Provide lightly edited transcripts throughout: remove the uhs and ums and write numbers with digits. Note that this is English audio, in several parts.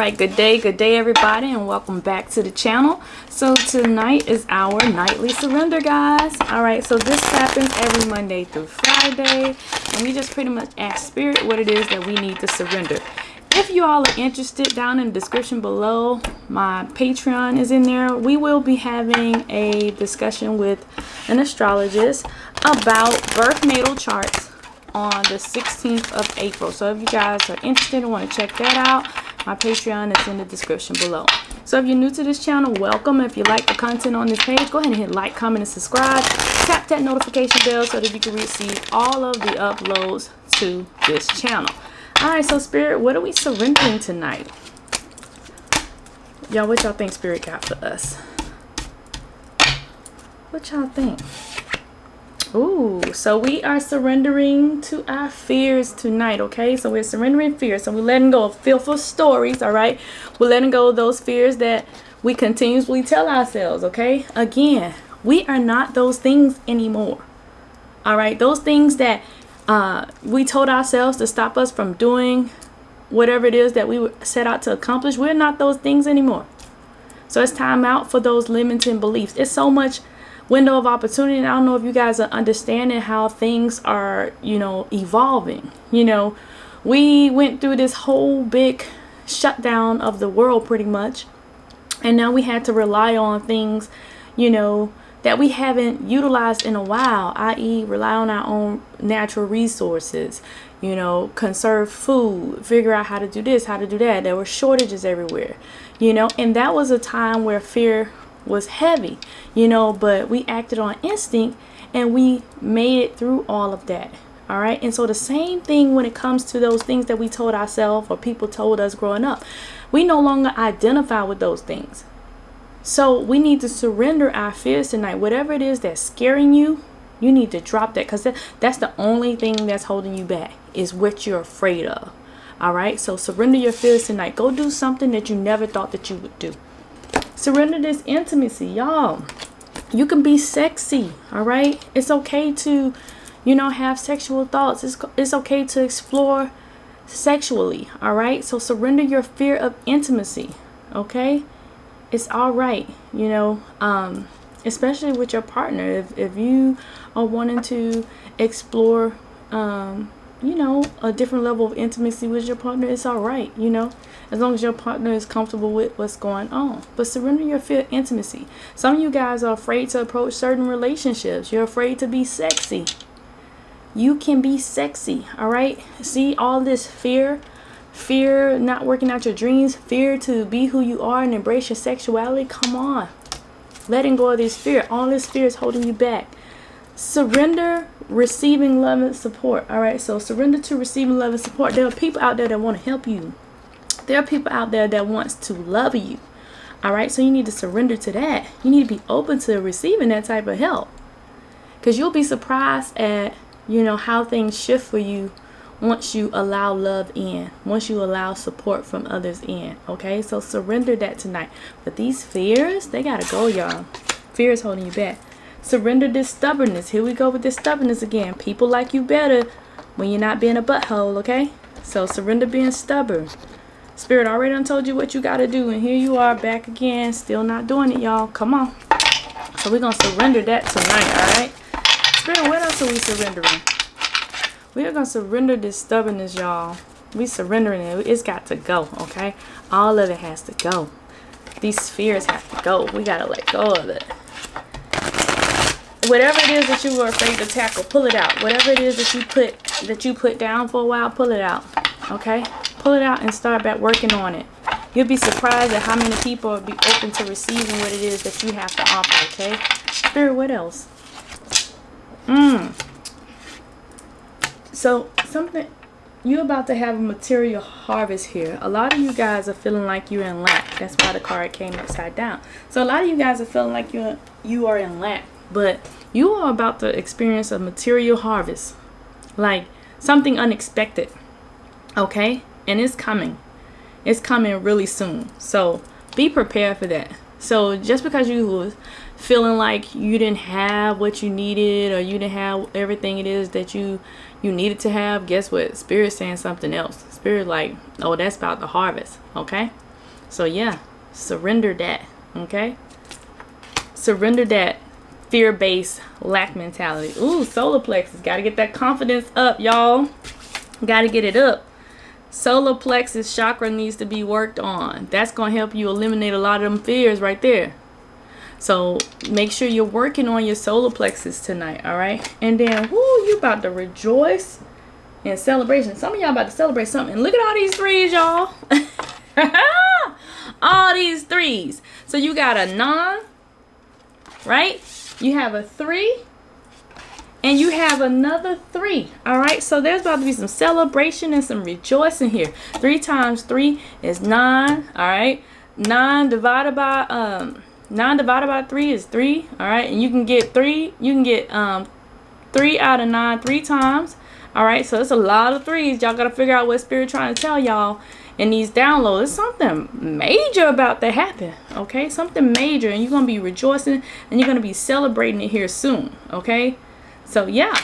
right, good day everybody, and welcome back to the channel. So tonight is our nightly surrender, guys. All right, so this happens every Monday through Friday, and we just pretty much ask spirit what it is that we need to surrender. If you all are interested, down in the description below, my Patreon is in there. We will be having a discussion with an astrologist about birth natal charts on the 16th of April. So if you guys are interested and want to check that out, my Patreon is in the description below. So if you're new to this channel, welcome. If you like the content on this page, go ahead and hit like, comment, and subscribe. Tap that notification bell so that you can receive all of the uploads to this channel. Alright, so Spirit, what are we surrendering tonight? Y'all, what y'all think Spirit got for us? What y'all think? Ooh, so we are surrendering to our fears tonight, okay? So we're surrendering fears. So we're letting go of fearful stories, all right? We're letting go of those fears that we continuously tell ourselves, okay? Again, we are not those things anymore, all right? Those things that we told ourselves to stop us from doing whatever it is that we set out to accomplish, we're not those things anymore. So it's time out for those limiting beliefs. It's so much window of opportunity, and I don't know if you guys are understanding how things are, evolving. We went through this whole big shutdown of the world pretty much, and now we had to rely on things, that we haven't utilized in a while, i.e. rely on our own natural resources, conserve food, figure out how to do this, how to do that. There were shortages everywhere, and that was a time where fear was heavy, but we acted on instinct and we made it through all of that. All right. And so the same thing when it comes to those things that we told ourselves or people told us growing up, we no longer identify with those things. So we need to surrender our fears tonight. Whatever it is that's scaring you, you need to drop that, because that's the only thing that's holding you back, is what you're afraid of. All right. So surrender your fears tonight. Go do something that you never thought that you would do. Surrender this intimacy, y'all. You can be sexy, all right? It's okay to, have sexual thoughts. It's okay to explore sexually, all right? So surrender your fear of intimacy, okay? It's all right, especially with your partner. If you are wanting to explore, a different level of intimacy with your partner, it's all right, as long as your partner is comfortable with what's going on. But surrender your fear of intimacy. Some of you guys are afraid to approach certain relationships. You're afraid to be sexy. You can be sexy, all right? See, all this fear not working out your dreams, fear to be who you are and embrace your sexuality. Come on, letting go of this fear. All this fear is holding you back. Surrender receiving love and support. All right, so surrender to receiving love and support. There are people out there that want to help you. There are people out there that wants to love you. All right, so you need to surrender to that. You need to be open to receiving that type of help, because you'll be surprised at how things shift for you once you allow love in, once you allow support from others in. Okay, so surrender that tonight. But these fears, they gotta go, y'all. Fear is holding you back. Surrender this stubbornness. Here we go with this stubbornness again. People like you better when you're not being a butthole, okay? So surrender being stubborn. Spirit already done told you what you got to do, and here you are back again, still not doing it, y'all. Come on. So we're going to surrender that tonight, all right? Spirit, what else are we surrendering? We are going to surrender this stubbornness, y'all. We surrendering it. It's got to go, okay? All of it has to go. These fears have to go. We got to let go of it. Whatever it is that you were afraid to tackle, pull it out. Whatever it is that you put down for a while, pull it out. Okay? Pull it out and start back working on it. You'll be surprised at how many people will be open to receiving what it is that you have to offer, okay? Spirit, what else? So you're about to have a material harvest here. A lot of you guys are feeling like you're in lack. That's why the card came upside down. So a lot of you guys are feeling like you are in lack. But you are about to experience a material harvest, like something unexpected, okay? And it's coming. It's coming really soon. So be prepared for that. So just because you was feeling like you didn't have what you needed, or you didn't have everything it is that you needed to have, guess what? Spirit's saying something else. Spirit like, oh, that's about the harvest, okay? So yeah, surrender that, okay? Surrender that fear-based lack mentality. Ooh, solar plexus. Got to get that confidence up, y'all. Got to get it up. Solar plexus chakra needs to be worked on. That's going to help you eliminate a lot of them fears right there. So make sure you're working on your solar plexus tonight, all right? And then, whoo, you about to rejoice in celebration. Some of y'all about to celebrate something. And look at all these threes, y'all. All these threes. So you got a 9, right? You have a 3. And you have another 3. All right. So there's about to be some celebration and some rejoicing here. 3 times 3 is 9. All right. 9 divided by 3 is 3. All right. And you can get 3. You can get 3 out of 9 3 times. All right. So it's a lot of 3s. Y'all got to figure out what Spirit trying to tell y'all in these downloads. It's something major about to happen. Okay. Something major. And you're going to be rejoicing and you're going to be celebrating it here soon. Okay. So yeah,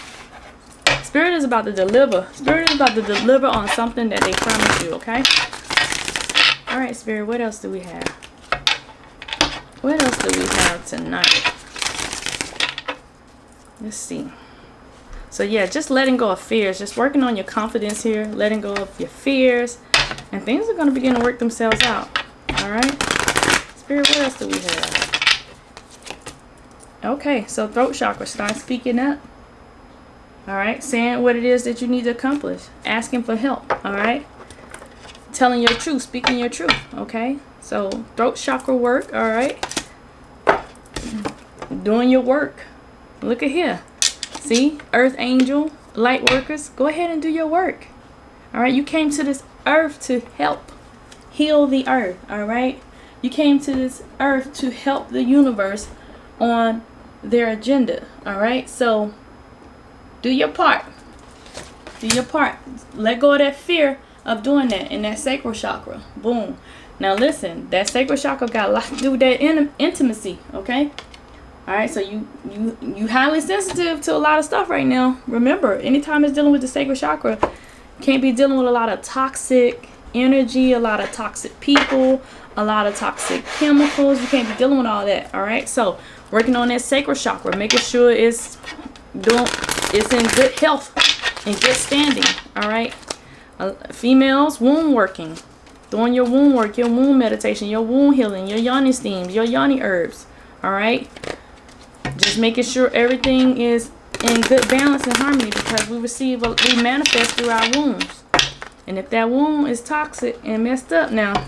Spirit is about to deliver. Spirit is about to deliver on something that they promised you, okay? All right, Spirit, what else do we have? What else do we have tonight? Let's see. So yeah, just letting go of fears. Just working on your confidence here. Letting go of your fears. And things are going to begin to work themselves out. All right? Spirit, what else do we have? Okay, so throat chakra. Start speaking up. All right, saying what it is that you need to accomplish, asking for help. All right, telling your truth, speaking your truth. Okay, so throat chakra work. All right, doing your work. Look at here. See, earth angel, light workers, go ahead and do your work. All right, you came to this earth to help heal the earth. All right, you came to this earth to help the universe on their agenda. All right, so do your part. Do your part. Let go of that fear of doing that in that sacral chakra. Boom. Now listen, that sacral chakra got a lot to do with that intimacy. Okay. All right. So you highly sensitive to a lot of stuff right now. Remember, anytime it's dealing with the sacral chakra, you can't be dealing with a lot of toxic energy, a lot of toxic people, a lot of toxic chemicals. You can't be dealing with all that. All right. So working on that sacral chakra, making sure it's in good health and good standing. All right, females, womb working, doing your womb work, your womb meditation, your womb healing, your yoni steams, your yoni herbs. All right, just making sure everything is in good balance and harmony, because we manifest through our wombs. And if that womb is toxic and messed up, now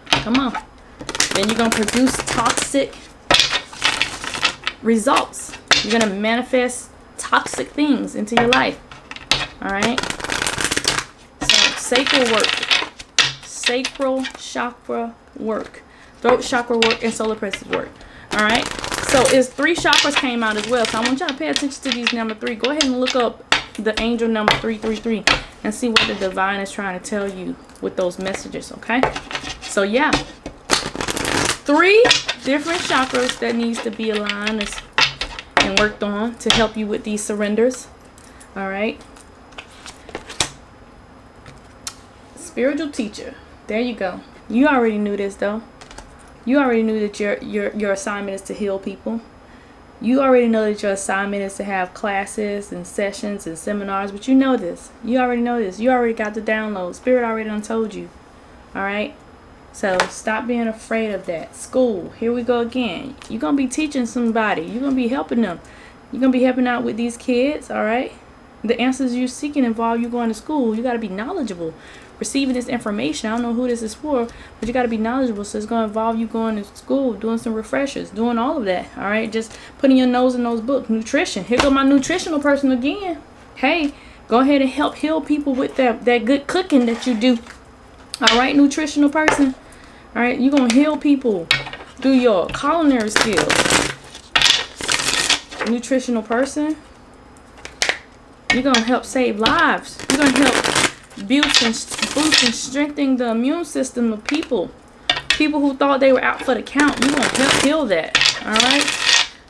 come on, then you're gonna produce toxic results. You're gonna manifest toxic things into your life. All right, so sacral chakra work, throat chakra work, and solar plexus work. All right, so it's 3 chakras came out as well, so I want y'all to pay attention to these number 3. Go ahead and look up the angel number 333 and see what the divine is trying to tell you with those messages. Okay, so yeah, 3 different chakras that needs to be aligned and worked on to help you with these surrenders. All right, spiritual teacher, there you go. You already knew this though. You already knew that your assignment is to heal people. You already know that your assignment is to have classes and sessions and seminars, but you know this. You already know this. You already got the download. Spirit already done told you. All right, so stop being afraid of that. School, here we go again. You're going to be teaching somebody. You're going to be helping them. You're going to be helping out with these kids, all right? The answers you're seeking involve you going to school. You got to be knowledgeable. Receiving this information, I don't know who this is for, but you got to be knowledgeable. So it's going to involve you going to school, doing some refreshers, doing all of that, all right? Just putting your nose in those books. Nutrition. Here go my nutritional person again. Hey, go ahead and help heal people with that good cooking that you do. All right, nutritional person. All right, you're going to heal people through your culinary skills. Nutritional person. You're going to help save lives. You're going to help boost and strengthen the immune system of people. People who thought they were out for the count. You're going to help heal that. All right.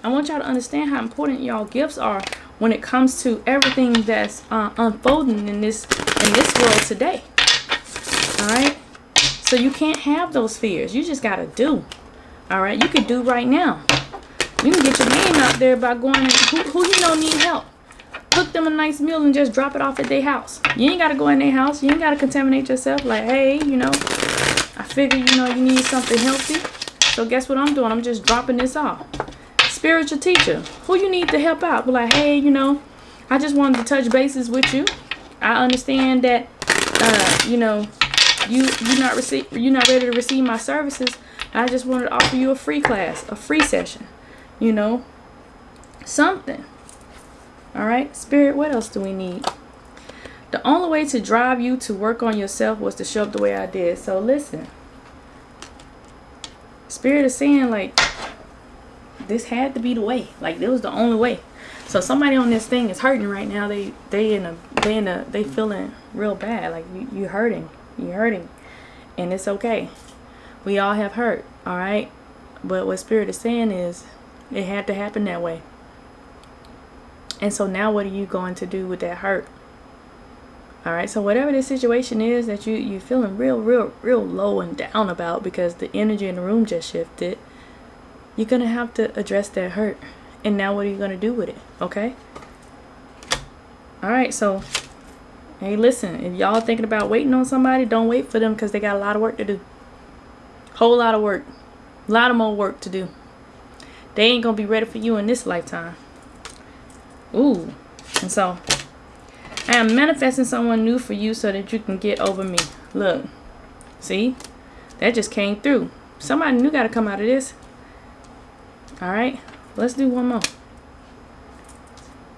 I want y'all to understand how important y'all gifts are when it comes to everything that's unfolding in this world today. All right. So you can't have those fears. You just got to do. All right. You can do right now. You can get your name out there by going and who you know need help. Cook them a nice meal and just drop it off at their house. You ain't got to go in their house. You ain't got to contaminate yourself. Like, hey, you know, I figure, you know, you need something healthy. So guess what I'm doing? I'm just dropping this off. Spiritual teacher, who you need to help out. Be like, hey, you know, I just wanted to touch bases with you. I understand that, you know, you're not ready to receive my services. I just wanted to offer you a free class, a free session, you know, something. All right, Spirit, what else do we need? The only way to drive you to work on yourself was to show up the way I did. So listen, Spirit is saying, like, this had to be the way. Like, it was the only way. So somebody on this thing is hurting right now. They feeling real bad. Like, you're hurting, and it's okay. We all have hurt, all right. But what Spirit is saying is, it had to happen that way. And so now, what are you going to do with that hurt? All right. So whatever the situation is that you feeling real low and down about because the energy in the room just shifted, you're gonna have to address that hurt. And now, what are you gonna do with it? Okay. All right. So, hey, listen. If y'all thinking about waiting on somebody, don't wait for them because they got a lot of work to do. Whole lot of work. A lot of more work to do. They ain't gonna be ready for you in this lifetime. Ooh. And so I am manifesting someone new for you so that you can get over me. Look. See? That just came through. Somebody new got to come out of this. All right. Let's do one more.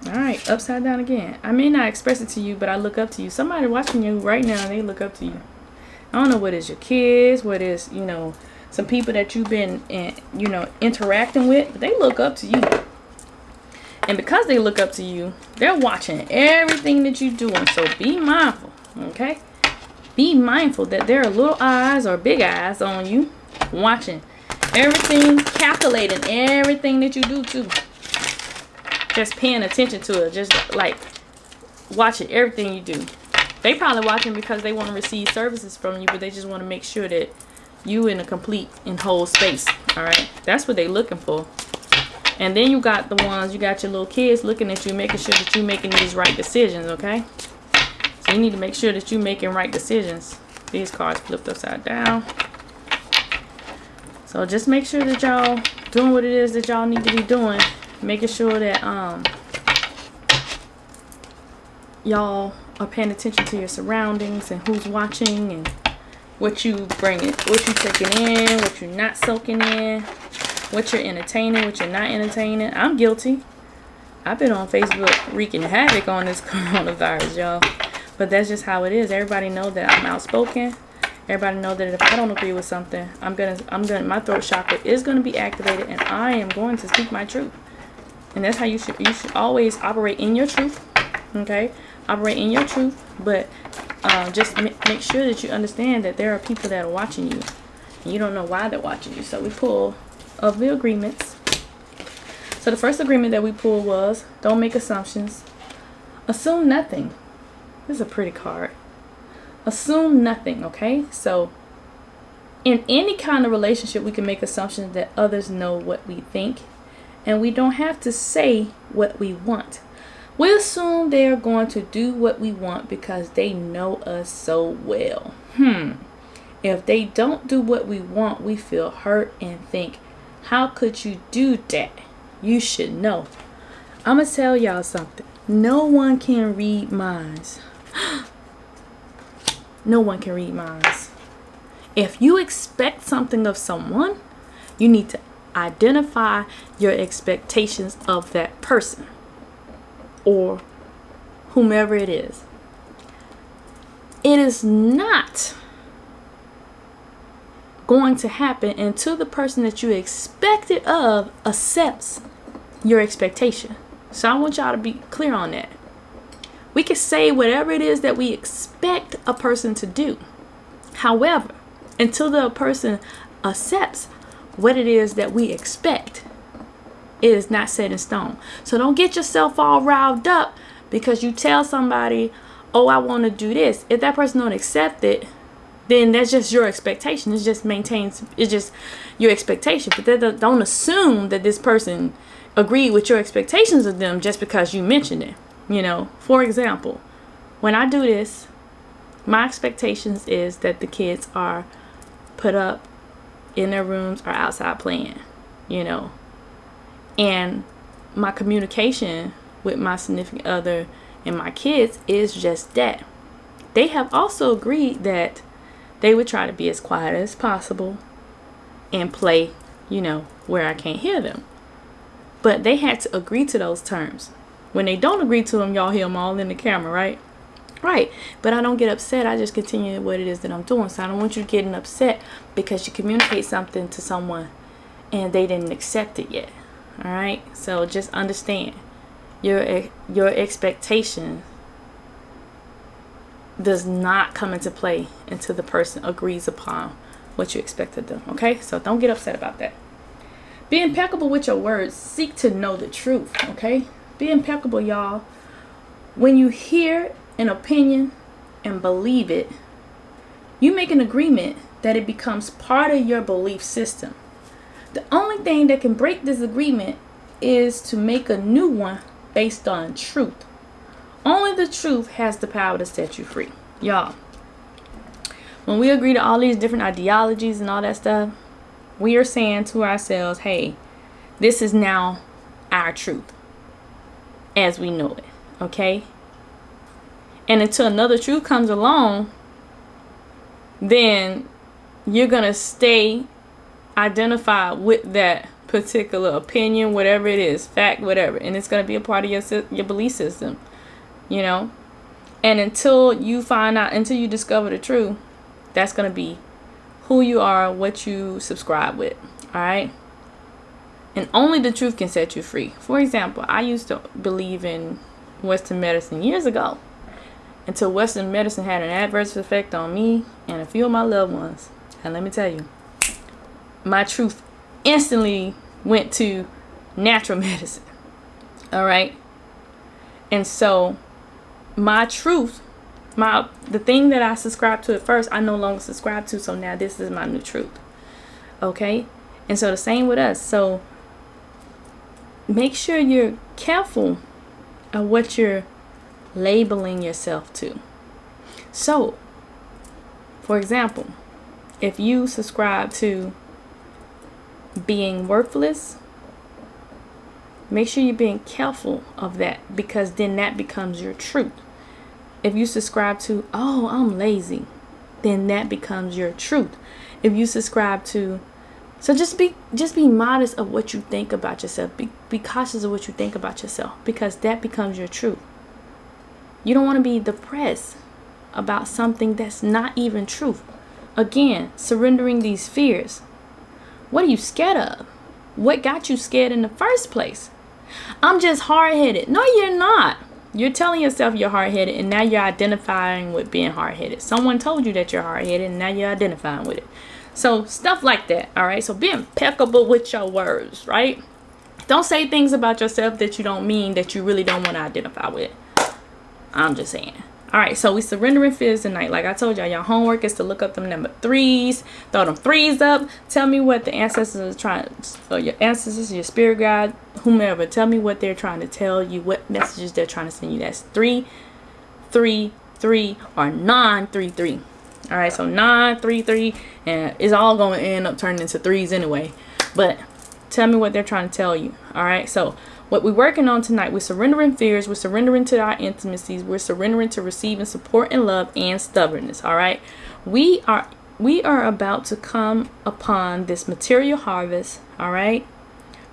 All right. Upside down again. I may not express it to you, but I look up to you. Somebody watching you right now, they look up to you. I don't know what is your kids, what is, you know, some people that you've been, you know, interacting with. But they look up to you. And because they look up to you, they're watching everything that you're doing. So be mindful, okay? Be mindful that there are little eyes or big eyes on you watching everything, calculating everything that you do too. Just paying attention to it. Just like watching everything you do. They probably watching because they want to receive services from you, but they just want to make sure that you in a complete and whole space. All right? That's what they're looking for. And then you got the ones, you got your little kids looking at you, making sure that you're making these right decisions, okay? So you need to make sure that you're making right decisions. These cards flipped upside down. So just make sure that y'all doing what it is that y'all need to be doing. Making sure that y'all are paying attention to your surroundings and who's watching and what you bringing, what you taking in, what you're not soaking in. What you're entertaining, what you're not entertaining. I'm guilty. I've been on Facebook wreaking havoc on this coronavirus, y'all. But that's just how it is. Everybody know that I'm outspoken. Everybody know that if I don't agree with something, my throat chakra is gonna be activated, and I am going to speak my truth. And that's how you should always operate in your truth. Okay, operate in your truth, but just make sure that you understand that there are people that are watching you, and you don't know why they're watching you. So we pull of the agreements. So the first agreement that we pulled was don't make assumptions. Assume nothing. This is a pretty card. Assume nothing, okay? So in any kind of relationship, we can make assumptions that others know what we think, and we don't have to say what we want. We assume they are going to do what we want because they know us so well. If they don't do what we want, we feel hurt and think, how could you do that? You should know. I'm going to tell y'all something. No one can read minds. No one can read minds. If you expect something of someone, you need to identify your expectations of that person or whomever it is. It is not going to happen until the person that you expect it of accepts your expectation. So I want y'all to be clear on that. We can say whatever it is that we expect a person to do. However, until the person accepts what it is that we expect, it is not set in stone. So don't get yourself all riled up because you tell somebody, oh, I want to do this. If that person don't accept it, then that's just your expectation. It's just your expectation. But that don't assume that this person agreed with your expectations of them just because you mentioned it. You know, for example, when I do this, my expectations is that the kids are put up in their rooms or outside playing, you know. And my communication with my significant other and my kids is just that. They have also agreed that they would try to be as quiet as possible and play, you know, where I can't hear them. But they had to agree to those terms. When they don't agree to them, y'all hear them all in the camera, right? Right. But I don't get upset. I just continue what it is that I'm doing. So I don't want you getting upset because you communicate something to someone and they didn't accept it yet. All right. So just understand your expectation does not come into play until the person agrees upon what you expect of them. Okay. So don't get upset about that. Be impeccable with your words. Seek to know the truth. Okay. Be impeccable, y'all. When you hear an opinion and believe it, you make an agreement that it becomes part of your belief system. The only thing that can break this agreement is to make a new one based on truth. Only the truth has the power to set you free. Y'all, when we agree to all these different ideologies and all that stuff, we are saying to ourselves, hey, this is now our truth as we know it. Okay? And until another truth comes along, then you're going to stay identified with that particular opinion, whatever it is, fact, whatever. And it's going to be a part of your belief system, you know. And until you discover the truth, that's going to be who you are, what you subscribe with. All right. And only the truth can set you free. For example, I used to believe in Western medicine years ago, until Western medicine had an adverse effect on me and a few of my loved ones. And let me tell you, my truth instantly went to natural medicine. All right. And so my truth, the thing that I subscribed to at first, I no longer subscribe to. So now this is my new truth. Okay. And so the same with us. So make sure you're careful of what you're labeling yourself to. So, for example, if you subscribe to being worthless, make sure you're being careful of that, because then that becomes your truth. If you subscribe to, oh, I'm lazy, then that becomes your truth. If you subscribe to, so just be modest of what you think about yourself. Be cautious of what you think about yourself, because that becomes your truth. You don't want to be depressed about something that's not even truth. Again, surrendering these fears. What are you scared of? What got you scared in the first place? I'm just hard-headed. No, you're not. You're telling yourself you're hard-headed, and now you're identifying with being hard-headed. Someone told you that you're hard-headed, and now you're identifying with it. So stuff like that, all right? So be impeccable with your words, right? Don't say things about yourself that you don't mean, that you really don't want to identify with. I'm just saying. All right, so we surrendering fears tonight. Like I told y'all, your homework is to look up them number 3s. Throw them 3s up. Tell me what the ancestors are trying, or your ancestors, your spirit guide, whomever. Tell me what they're trying to tell you, what messages they're trying to send you. That's 3, 3, 3, or 9, 3, 3. All right, so 9, 3, 3, and it's all going to end up turning into 3s anyway. But tell me what they're trying to tell you. All right, so what we're working on tonight, we're surrendering fears, we're surrendering to our intimacies, we're surrendering to receiving support and love and stubbornness. All right, we are about to come upon this material harvest. All right,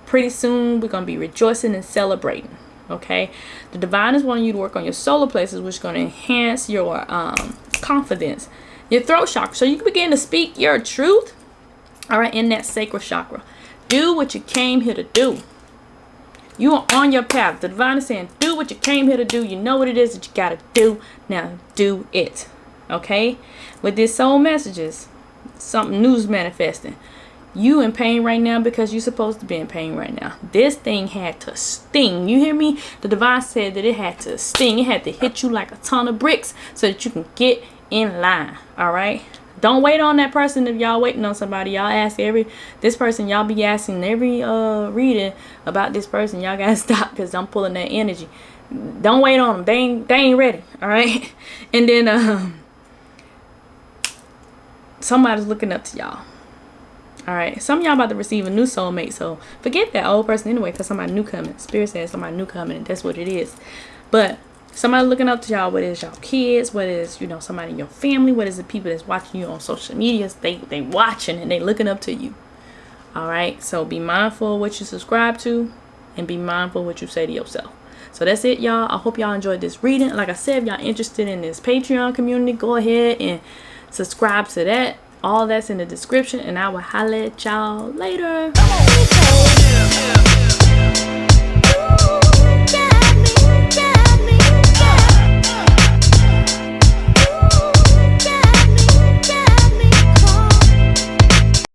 pretty soon we're going to be rejoicing and celebrating. Okay, the divine is wanting you to work on your solar plexus, which is going to enhance your confidence, your throat chakra, so you can begin to speak your truth. All right, in that sacral chakra. Do what you came here to do. You are on your path. The divine is saying, do what you came here to do. You know what it is that you got to do. Now do it. Okay? With this soul messages, something new's manifesting. You in pain right now because you're supposed to be in pain right now. This thing had to sting. You hear me? The divine said that it had to sting. It had to hit you like a ton of bricks so that you can get in line. All right? Don't wait on that person. If y'all waiting on somebody, y'all ask this person, y'all be asking every reading about this person. Y'all gotta stop, because I'm pulling that energy. Don't wait on them. They ain't ready. All right. And then somebody's looking up to y'all. All right. Some of y'all about to receive a new soulmate, so forget that old person anyway, because somebody new coming. Spirit says somebody new coming, and that's what it is. But somebody looking up to y'all, whether it's y'all kids, whether it's, you know, somebody in your family, whether it's the people that's watching you on social media, they watching and they looking up to you. All right. So be mindful of what you subscribe to, and be mindful of what you say to yourself. So that's it, y'all. I hope y'all enjoyed this reading. Like I said, if y'all interested in this Patreon community, go ahead and subscribe to that. All that's in the description, and I will holler at y'all later.